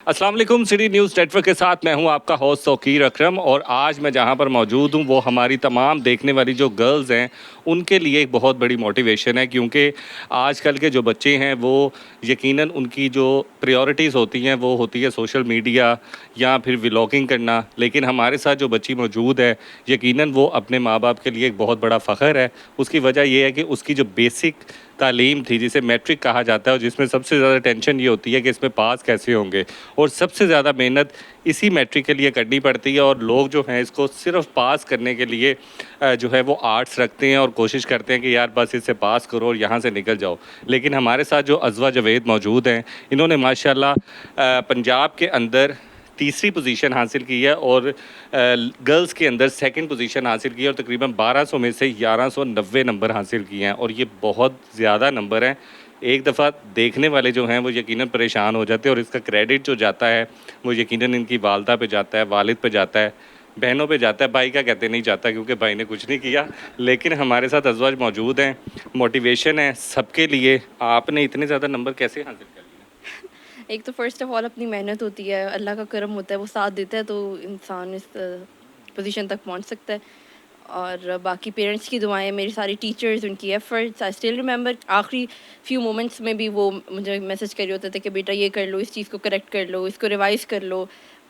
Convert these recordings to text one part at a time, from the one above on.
अस्सलाम वालेकुम। City news network के साथ मैं हूं आपका होस्ट तौकीर अकरम और आज मैं जहां पर मौजूद हूं वो हमारी तमाम देखने वाली जो गर्ल्स हैं उनके लिए एक बहुत बड़ी मोटिवेशन है, क्योंकि आजकल के जो बच्चे हैं वो यकीनन उनकी जो प्रायोरिटीज़ होती हैं वो होती है सोशल मीडिया या फिर व्लॉगिंग करना। लेकिन हमारे साथ जो बच्ची मौजूद है यकीनन वो अपने माँ बाप के लिए एक बहुत बड़ा फ़ख्र है। उसकी वजह ये है कि उसकी जो बेसिक तालीम थी जिसे मैट्रिक कहा जाता है और जिसमें सबसे ज़्यादा टेंशन ये होती है कि इसमें पास कैसे होंगे, और सबसे ज़्यादा मेहनत इसी मैट्रिक के लिए करनी पड़ती है। और लोग जो हैं इसको सिर्फ पास करने के लिए जो है वो आर्ट्स रखते हैं और कोशिश करते हैं कि यार बस इससे पास करो और यहाँ से निकल जाओ। लेकिन हमारे साथ जो अज़वा जावेद मौजूद हैं, इन्होंने माशाल्लाह पंजाब के अंदर तीसरी पोजीशन हासिल की है और गर्ल्स के अंदर सेकंड पोजीशन हासिल की है और तकरीबन 1200 में से 1190 नंबर हासिल किए हैं, और ये बहुत ज़्यादा नंबर हैं। एक दफ़ा देखने वाले जो हैं वो यकीनन परेशान हो जाते हैं और इसका क्रेडिट जो जाता है वो यकीनन इनकी वालदा पे जाता है, वालिद पे जाता है, बहनों पे जाता है। भाई का कहते नहीं जाता क्योंकि भाई ने कुछ नहीं किया। लेकिन हमारे साथ अज़वाज मौजूद हैं, मोटिवेशन है सबके लिए। आपने इतने ज़्यादा नंबर कैसे हासिल कर लिए? एक तो फ़र्स्ट ऑफ़ ऑल अपनी मेहनत होती है, अल्लाह का करम होता है, वो साथ देता है तो इंसान इस पोज़ीशन तक पहुंच सकता है। और बाकी पेरेंट्स की दुआएं, मेरी सारी टीचर्स, उनकी एफ़र्ट्स, आई स्टिल रिमेंबर आखिरी फ्यू मोमेंट्स में भी वो मुझे मैसेज कर रहे होते थे कि बेटा ये कर लो, इस चीज़ को करेक्ट कर लो, इसको रिवाइज़ कर लो।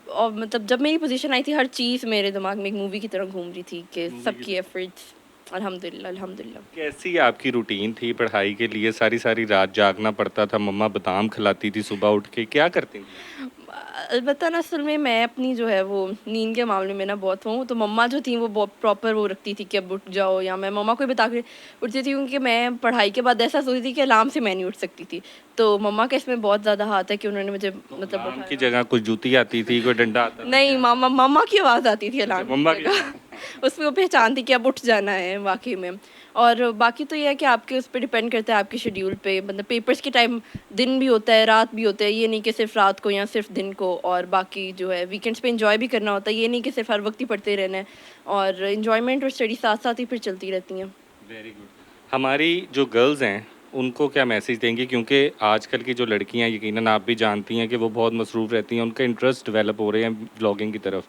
और मतलब जब मेरी पोज़ीशन आई थी हर चीज़ मेरे दिमाग में एक मूवी की तरह घूम रही थी कि मूवी की सबकी तरह एफ़र्ट्स अल्हम्दुलिल्लाह, अल्हम्दुलिल्लाह। कैसी आपकी रूटीन थी पढ़ाई के लिए? सारी सारी रात जागना पड़ता था, मम्मा बादाम खिलाती थी सुबह उठ के, क्या करती थी? अलबत्ता ना असल में मैं अपनी जो है वो नींद के मामले में ना बहुत हूँ, तो मम्मा जो थी वो बहुत प्रॉपर वो रखती थी कि अब उठ जाओ, या मैं मम्मा को ही बता के उठती थी क्योंकि मैं पढ़ाई के बाद ऐसा सोचती थी कि अलार्म से मैं नहीं उठ सकती थी। तो मम्मा का इसमें बहुत ज़्यादा हाथ है कि उन्होंने मुझे तो मतलब अलार्म की उठाया। जगह कुछ जूती आती थी, कोई डंडा आता था, नहीं, क्या? मम्मा मम्मा की आवाज़ आती थी अच्छा, अलार्म की मम्मा की जगह। उसमें वो पहचानती कि अब उठ जाना है वाक़ई में। और बाकी तो ये है कि आपके उस पे डिपेंड करता है आपके शेड्यूल पे, मतलब पेपर्स के टाइम दिन भी होता है, रात भी होता है। ये नहीं कि सिर्फ़ रात को या सिर्फ़ दिन को, और बाकी जो है वीकेंड्स पे एन्जॉय भी करना होता है। ये नहीं कि सिर्फ़ हर वक़्त ही पढ़ते रहना है, और एन्जॉयमेंट और स्टडी साथ-साथ ही फिर चलती रहती हैं। Very good. हमारी जो गर्ल्स हैं उनको क्या मैसेज देंगे, क्योंकि आजकल की जो लड़कियां यकीनन आप भी जानती हैं कि वो बहुत मसरूफ़ रहती हैं, उनका इंटरेस्ट डेवलप हो रहे हैं ब्लॉगिंग की तरफ।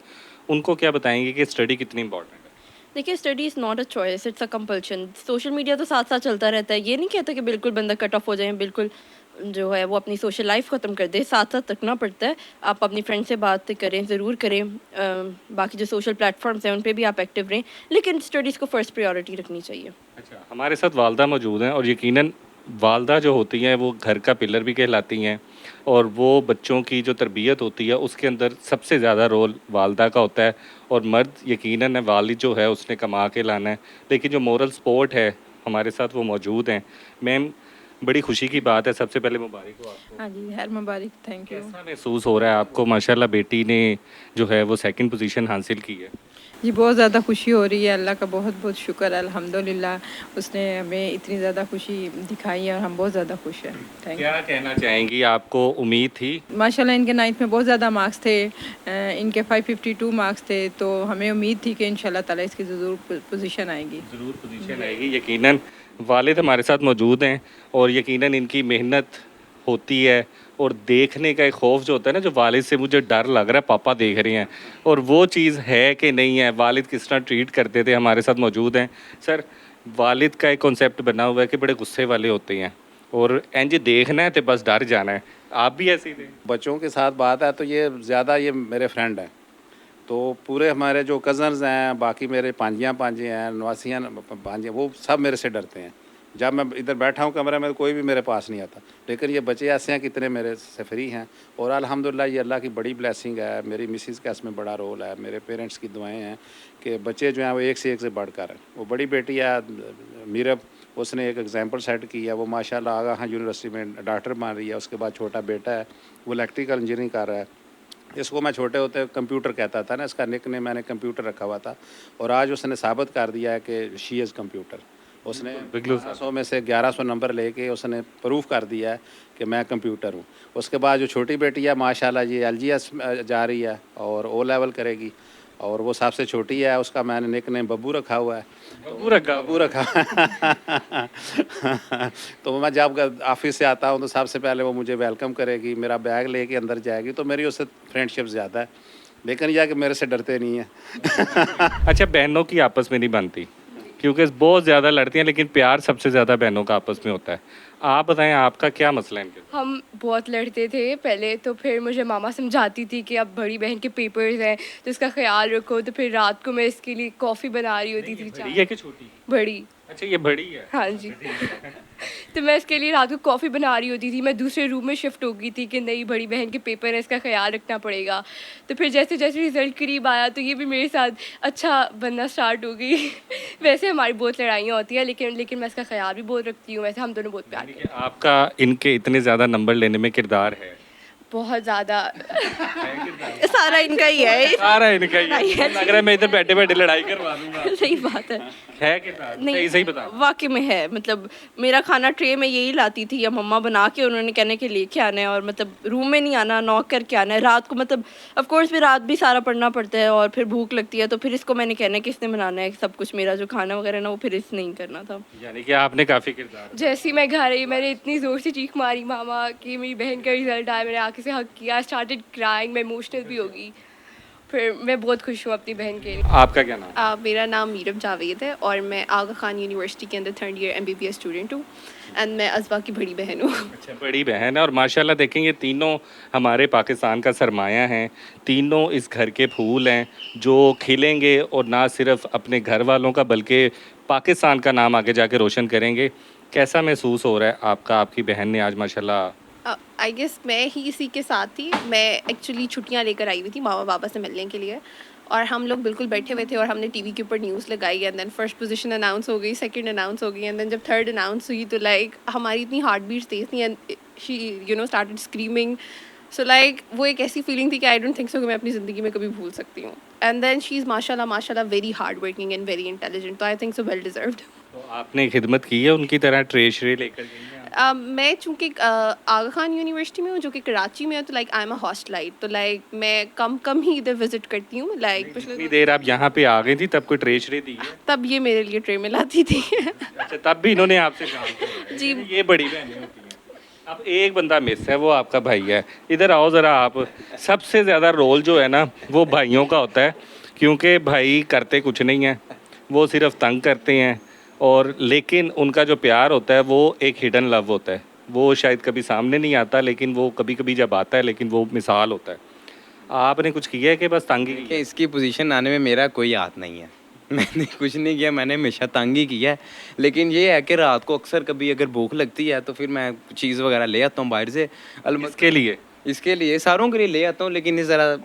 उनको क्या बताएंगे कि स्टडी कितनी इंपॉर्टेंट है? देखिए, study is not a choice, it's a compulsion. Social media तो साथ-साथ चलता रहता है। ये नहीं कहता कि बिल्कुल बंदा कट ऑफ हो जाए, बिल्कुल जो है वो अपनी सोशल लाइफ़ ख़त्म कर दे, साथ-साथ रखना पड़ता है। आप अपनी फ्रेंड से बातें करें, ज़रूर करें। बाकी जो सोशल प्लेटफ़ॉर्म्स हैं, उन पे भी आप एक्टिव रहें, लेकिन स्टडीज़ को फर्स्ट प्रायोरिटी रखनी चाहिए। अच्छा, हमारे साथ वालदा मौजूद हैं और यकीनन वालदा जो होती हैं वो घर का पिलर भी कहलाती हैं, और वो बच्चों की जो तरबियत होती है उसके अंदर सबसे ज़्यादा रोल वालदा का होता है। और मर्द यकीनन है वालिद जो है उसने कमा के लाना है, लेकिन जो मोरल सपोर्ट है हमारे साथ वो मौजूद हैं। मैम, बड़ी खुशी की बात है, सबसे पहले मुबारक हो आपको। हाँ जी, खैर मुबारक, थैंक यू। कैसा महसूस हो रहा है आपको? माशाल्लाह बेटी ने जो है वो सेकंड पोजीशन हासिल की है। जी, बहुत ज़्यादा खुशी हो रही है, अल्लाह का बहुत-बहुत शुक्र है, अल्हम्दुलिल्लाह उसने हमें इतनी ज़्यादा खुशी दिखाई है और हम बहुत ज़्यादा खुश हैं। थैंक क्या कहना चाहेंगी, आपको उम्मीद थी? माशाल्लाह इनके 9th में बहुत ज़्यादा मार्क्स थे, इनके 552 मार्क्स थे, तो हमें उम्मीद थी कि इंशाल्लाह ताला इसकी ज़रूर पोज़ीशन आएगी। ज़रूर पोजीशन आएगी। यकीनन वालिद हमारे साथ मौजूद हैं और यकीनन इनकी मेहनत होती है, और देखने का एक खौफ जो होता है ना, जो वालिद से मुझे डर लग रहा है पापा देख रहे हैं, और वो चीज़ है कि नहीं है, वालिद किस तरह ट्रीट करते थे। हमारे साथ मौजूद हैं सर। वालिद का एक कॉन्सेप्ट बना हुआ है कि बड़े गुस्से वाले होते हैं और इंज देखना है तो बस डर जाना है। आप भी ऐसे ही थे? बच्चों के साथ बात है तो ये ज़्यादा ये मेरे फ्रेंड हैं। तो पूरे हमारे जो कज़न्स हैं, बाकी मेरे भांजियाँ भांजे हैं, नवासियाँ भांजे, वो सब मेरे से डरते हैं। जब मैं इधर बैठा हूँ कमरे में तो कोई भी मेरे पास नहीं आता। लेकिन ये बच्चे ऐसे हैं कितने मेरे से फ्री हैं, और अल्हम्दुलिल्लाह ये अल्लाह की बड़ी ब्लेसिंग है। मेरी मिसेस का इसमें बड़ा रोल है, मेरे पेरेंट्स की दुआएं हैं कि बच्चे जो हैं वो एक से बढ़कर हैं। वो बड़ी बेटी है मीरब, उसने एक एग्जाम्पल सेट की है, वो माशाल्लाह आगा यूनिवर्सिटी में डॉक्टर बन रही है। उसके बाद छोटा बेटा है, वो इलेक्ट्रिकल इंजीनियरिंग कर रहा है। इसको मैं छोटे होते कंप्यूटर कहता था ना, इसका निकनेम मैंने कंप्यूटर रखा हुआ था, और आज उसने साबित कर दिया है कि शी इज़ कंप्यूटर। उसने बिल्कुल सर। 1200 में से 1100 नंबर लेके उसने प्रूफ कर दिया है कि मैं कंप्यूटर हूँ। उसके बाद जो छोटी बेटी है माशाल्लाह ये एलजीएस जा रही है और ओ लेवल करेगी। और वो सबसे छोटी है, उसका मैंने निक नेम बब्बू रखा हुआ है। बब्बू रखा बब्बू रखा तो मैं जब ऑफिस से आता हूँ तो सबसे पहले वो मुझे वेलकम करेगी, मेरा बैग लेके अंदर जाएगी, तो मेरी उससे फ्रेंडशिप ज़्यादा है, लेकिन यह कि मेरे से डरते नहीं है। अच्छा, बहनों की आपस में नहीं बनती क्योंकि बहुत ज़्यादा लड़ती हैं, लेकिन प्यार सबसे ज़्यादा बहनों का आपस में होता है। आप बताएं आपका क्या मसला है इनके? हम बहुत लड़ते थे पहले, तो फिर मुझे मामा समझाती थी कि अब बड़ी बहन के पेपर्स हैं तो इसका ख्याल रखो, तो फिर रात को मैं इसके लिए कॉफ़ी बना रही होती थी। बड़ी है कि छोटी? बड़ी। अच्छा, ये बड़ी है। हाँ जी। तो मैं इसके लिए रात को कॉफ़ी बना रही होती थी। मैं दूसरे रूम में शिफ्ट हो गई थी कि नहीं, बड़ी बहन के पेपर है, इसका ख्याल रखना पड़ेगा। तो फिर जैसे जैसे रिज़ल्ट करीब आया तो ये भी मेरे साथ अच्छा बनना स्टार्ट हो गई। वैसे हमारी बहुत लड़ाइयाँ होती हैं, लेकिन मैं इसका ख्याल भी बहुत रखती हूँ। वैसे हम दोनों बहुत प्यार करते हैं। आपका इनके इतने ज़्यादा नंबर लेने में किरदार है? बहुत ज़्यादा। सारा इनका ही है। सारा इनका ही है। लग रहा है मैं इधर बैठे बैठे लड़ाई करवा दूंगा। सही बात है किरदार? नहीं, सही बता। वाकई में है। मतलब मेरा खाना ट्रे में यही लाती थी या मम्मा बना के उन्होंने कहने के लेके आना है, और मतलब रूम में नहीं आना, नॉक करके आना है रात को। मतलब ऑफ कोर्स फिर रात भी सारा पढ़ना पड़ता है और फिर भूख लगती है, तो फिर इसको मैंने कहना है कि इसने बनाना है सब कुछ, मेरा जो खाना वगैरह ना वो फिर इसने ही करना था। यानी कि आपने काफ़ी किरदार। जैसे ही मैं घर आई मैंने इतनी ज़ोर से चीख मारी मामा कि मेरी बहन का रिज़ल्ट आया, मैंने आके से हक किया, स्टार्टेड क्राइंग, मैं इमोशनल भी होगी। फिर मैं बहुत खुश हूँ अपनी बहन के लिए। आपका क्या नाम? मेरा नाम मीरब जावेद है और मैं आगा खान यूनिवर्सिटी के अंदर 3rd ईयर MBBS स्टूडेंट हूँ एंड मैं अज़बा की बड़ी बहन हूँ। अच्छा, बड़ी बहन है। और माशाल्लाह देखें, ये तीनों हमारे पाकिस्तान का सरमाया हैं, तीनों इस घर के फूल हैं जो खिलेंगे और ना सिर्फ अपने घर वालों का बल्कि पाकिस्तान का नाम आगे जाके रोशन करेंगे। कैसा महसूस हो रहा है आपका? आपकी बहन ने आज माशाल्लाह। आई गेस मैं ही इसी के साथ थी। मैं एक्चुअली छुट्टियां लेकर आई हुई थी मामा पापा से मिलने के लिए, और हम लोग बिल्कुल बैठे हुए थे और हमने टीवी के ऊपर न्यूज़ लगाई and then first position announce हो गई, सेकंड अनाउंस हो गई एंड देन जब थर्ड अनाउंस हुई तो लाइक हमारी इतनी हार्ट बीट्स तेज थी and she started screaming. So like वो एक ऐसी फीलिंग थी कि आई डोंट थिंक सो कि मैं अपनी ज़िंदगी में कभी भूल सकती हूँ। एंड देन शी इज़ माशाल्लाह very hard working and very intelligent, तो I think so well deserved. तो आपने खिदमत की है उनकी तरह, ट्रेशरी लेकर गई हैं? मैं चूँकि आगा खान यूनिवर्सिटी में हूँ जो कि कराची में है, तो लाइक आई एम अ हॉस्टलाइट, तो लाइक मैं कम ही इधर विजिट करती हूँ। लाइक कितनी देर आप यहाँ पे आ गई थी तब कोई ट्रेशरी दी है? तब ये मेरे लिए ट्रे में लाती थी। अच्छा, तब भी इन्होंने आपसे काम किया? जी। ये बड़ी बहनें होती हैं। अब एक बंदा मिस है, वो आपका भाई है। इधर आओ ज़रा आप। सबसे ज़्यादा रोल जो है ना वो भाइयों का होता है, क्योंकि भाई करते कुछ नहीं हैं, वो सिर्फ तंग करते हैं। और लेकिन उनका जो प्यार होता है वो एक हिडन लव होता है, वो शायद कभी सामने नहीं आता, लेकिन वो कभी कभी जब आता है लेकिन वो मिसाल होता है। आपने कुछ किया है कि बस तंग ही कि किया? इसकी पोजीशन आने में मेरा कोई हाथ नहीं है। मैंने कुछ नहीं किया, मैंने हमेशा तंग ही किया है। लेकिन ये है कि रात को अक्सर कभी अगर भूख लगती है तो फिर मैं चीज़ वगैरह ले आता हूँ बाहर से। इसके लिए? इसके लिए सारों के लिए ले आता हूँ, लेकिन ये ज़रा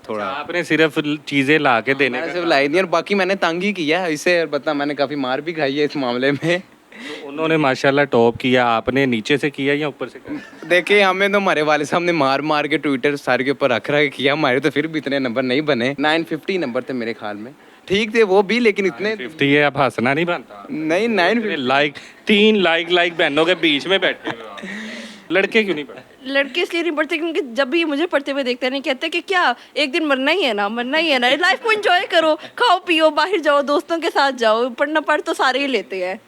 थोड़ा आपने सिर्फ चीज़ें ला के देने मैंने का सिर्फ लाई दी, और बाकी मैंने तंग ही किया है इसे। बता, मैंने काफ़ी मार भी खाई है इस मामले में। तो उन्होंने माशाल्लाह टॉप किया, आपने नीचे से किया या ऊपर से किया? देखिए, हमें तो हमारे वाले साहब ने मार के ट्विटर सारे के ऊपर रख किया, हमारे तो फिर भी इतने नंबर नहीं बने। 950 नंबर थे मेरे ख्याल में, ठीक थे वो भी, लेकिन इतने 50 है। आप हंसना नहीं बनता? नहीं, 950 लाइक 3 लाइक बहनों के बीच में बैठे हुए हो आप। लड़के क्यों नहीं पढ़ते? लड़के इसलिए नहीं पढ़ते क्योंकि जब भी मुझे पढ़ते हुए देखते हैं नहीं कहते कि क्या एक दिन मरना ही है ना, मरना ही है ना, लाइफ को एंजॉय करो, खाओ पियो, बाहर जाओ, दोस्तों के साथ जाओ, पढ़ना पढ़ तो सारे ही लेते हैं।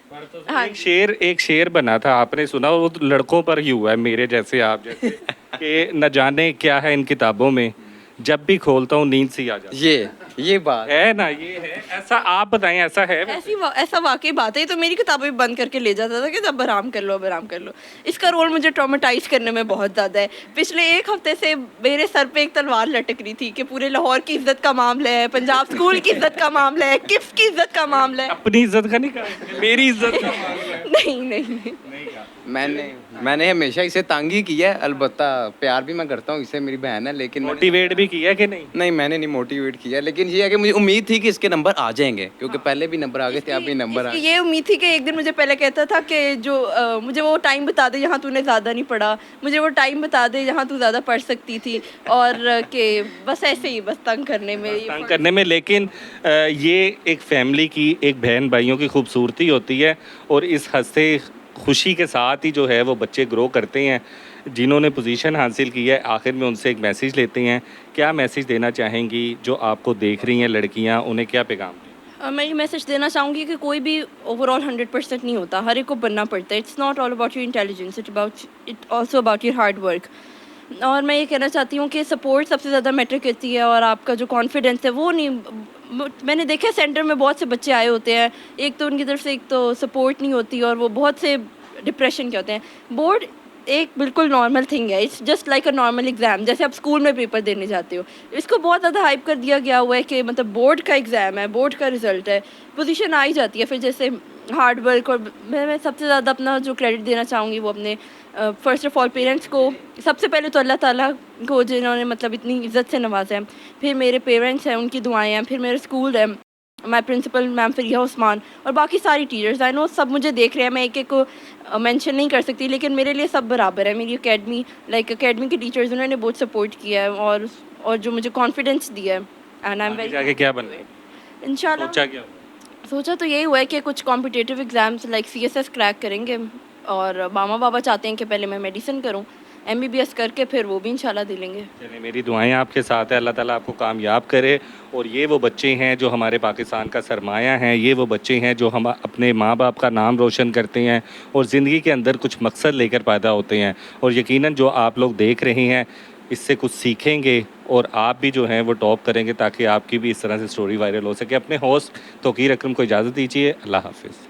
हाँ। एक शेर बना था, आपने सुना? वो तो लड़कों पर ही हुआ है, मेरे जैसे आप जैसे कि न जाने क्या है इन किताबों में, जब भी खोलता हूँ नींद सी आ जाती ये बात है ना। ये है ऐसा, आप बताएं ऐसा है? ऐसा वाकई बात है। ये तो मेरी किताबें भी बंद करके ले जाता था कि अब आराम कर लो, अब आराम कर लो। इसका रोल मुझे ट्रॉमेटाइज करने में बहुत ज़्यादा है। पिछले 1 हफ्ते से मेरे सर पे एक तलवार लटक रही थी कि पूरे लाहौर की इज्जत का मामला है, पंजाब स्कूल की इज्जत का मामला है, किफ्स की इज्जत का मामला है। अपनी इज्जत का नहीं कहा, मेरी इज्जत का मामला है। नहीं। मैंने हमेशा इसे तंग ही किया है। अलबत्ता प्यार भी मैं करता हूँ, इससे मेरी बहन है, लेकिन मोटिवेट भी किया कि नहीं? नहीं, मैंने नहीं मोटिवेट किया, लेकिन ये है कि मुझे उम्मीद थी कि इसके नंबर आ जाएंगे, क्योंकि पहले भी नंबर आ गए थे, अब भी नंबर आ इसकी ये उम्मीद थी कि एक दिन मुझे पहले कहता था कि जो मुझे वो टाइम बता दे जहाँ तूने ज़्यादा नहीं पढ़ा, मुझे वो टाइम बता दे जहाँ तू ज़्यादा पढ़ सकती थी, और कि बस ऐसे ही बस तंग करने में लेकिन ये एक फैमिली की, एक बहन भाइयों की खूबसूरती होती है, और इस हंसते खुशी के साथ ही जो है वो बच्चे ग्रो करते हैं। जिन्होंने पोजीशन हासिल की है, आखिर में उनसे एक मैसेज लेते हैं। क्या मैसेज देना चाहेंगी जो आपको देख रही हैं लड़कियां, उन्हें क्या पैगाम दें? मैं ये मैसेज देना चाहूँगी कि कोई भी ओवरऑल 100% नहीं होता, हर एक को बनना पड़ता है। It's not all about your intelligence, it also about your hard work. और मैं ये कहना चाहती हूँ कि सपोर्ट सबसे ज़्यादा मैटर करती है, और आपका जो कॉन्फिडेंस है वो नहीं। मैंने देखा है सेंटर में बहुत से बच्चे आए होते हैं, एक तो उनकी तरफ से एक तो सपोर्ट नहीं होती, और वो बहुत से डिप्रेशन के होते हैं। बोर्ड एक बिल्कुल नॉर्मल थिंग है, it's just like a normal exam, जैसे आप स्कूल में पेपर देने जाते हो। इसको बहुत ज़्यादा हाइप कर दिया गया हुआ है कि मतलब बोर्ड का एग्ज़ाम है, बोर्ड का रिज़ल्ट है, पोजीशन आ ही जाती है। फिर जैसे हार्ड वर्क, और मैं सबसे ज़्यादा अपना जो क्रेडिट देना चाहूँगी वो अपने फ़र्स्ट ऑफ़ ऑल पेरेंट्स को। सबसे पहले तो अल्लाह ताला को, जिन्होंने मतलब इतनी इज़्ज़त से नवाजा है। फिर मेरे पेरेंट्स हैं, उनकी दुआएँ हैं। फिर मेरे स्कूल है, माय प्रिंसिपल मैम फरिया उस्मान, और बाकी सारी टीचर्स। आई नो सब मुझे देख रहे हैं, मैं एक एक को मेंशन नहीं कर सकती, लेकिन मेरे लिए सब बराबर है। मेरी एकेडमी एकेडमी के टीचर्स, उन्होंने बहुत सपोर्ट किया है, और जो मुझे कॉन्फिडेंस दिया है। एंड आई एम आगे वेरी जाके क्या बनना है? इंशाल्लाह। सोचा क्या? सोचा तो यही हुआ है कि कुछ competitive exams like CSS crack करेंगे, और मामा बाबा चाहते हैं कि पहले मैं मेडिसिन करूं, MBBS करके फिर वो भी इंशाल्लाह दे लेंगे। चलिए, मेरी दुआएं आपके साथ है, अल्लाह ताला आपको कामयाब करे। और ये वो बच्चे हैं जो हमारे पाकिस्तान का सरमाया हैं, ये वो बच्चे हैं जो हम अपने माँ बाप का नाम रोशन करते हैं और ज़िंदगी के अंदर कुछ मकसद लेकर पैदा होते हैं। और यकीनन जो आप लोग देख रहे हैं, इससे कुछ सीखेंगे और आप भी जो हैं वो टॉप करेंगे, ताकि आपकी भी इस तरह से स्टोरी वायरल हो सके। अपने होस्ट तौकीर अकरम को इजाज़त दीजिए। अल्लाह हाफिज़।